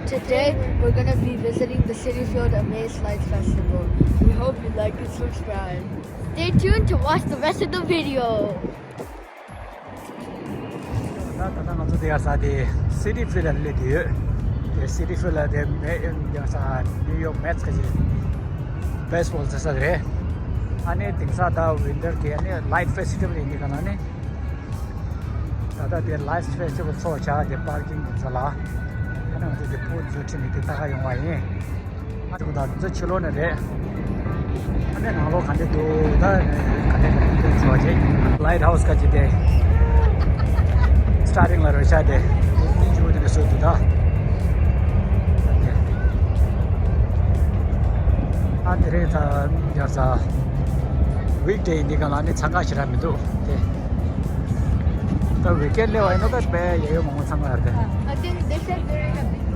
Today we're gonna be visiting the City Field Amaze Light Festival. We hope you like and subscribe. Stay tuned to watch the rest of the video. The City Field the City Field the New York Mets baseball sasadre ane tingsa da winter ke ane light festival indi kanane tada the light festival so cha the parking sala ana the food juti ni ta ga yong ai adu da zo chilo ne de ane na lo khande do da khande de so je lighthouse ka ji de starting la ro cha de ni jo de so da there there's a weekday in the Galani Changashiramidu. The weekend, I know that bear you want somewhere there. I think they said they're in a big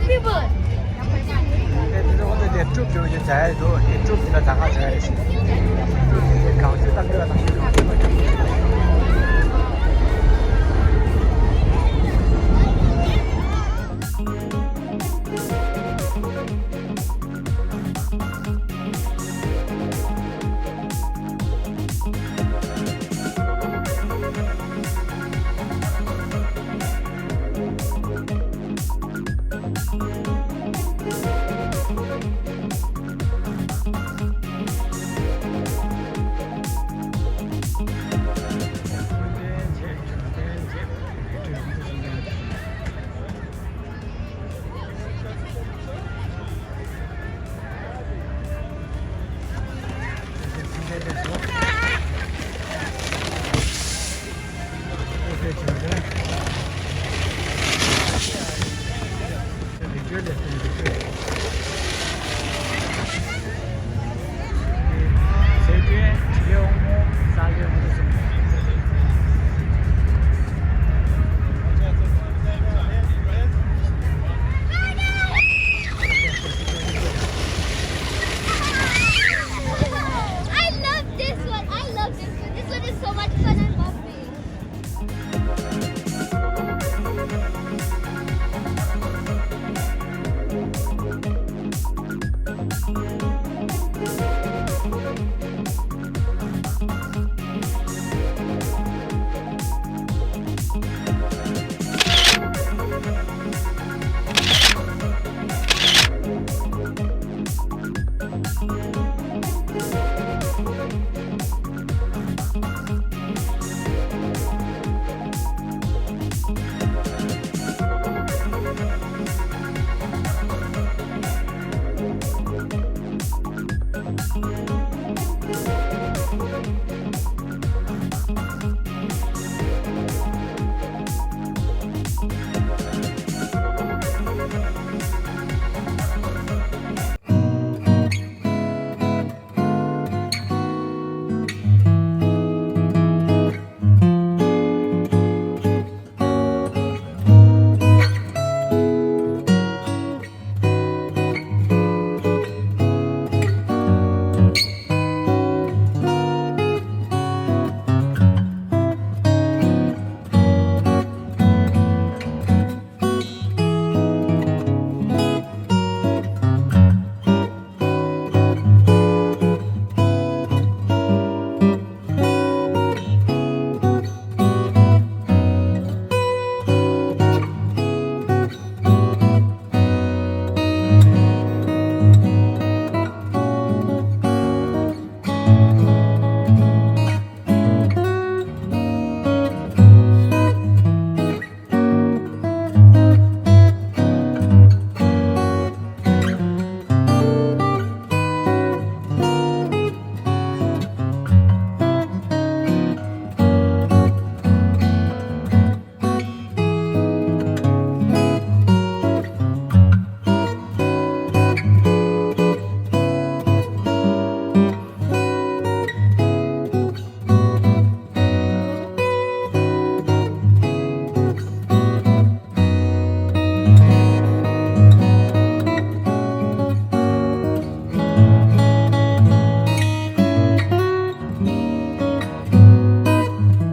people. 오늘 내 쭉 저기 잘 줘. 쭉 지나 나가줘야 돼. 강주 딱 들어가.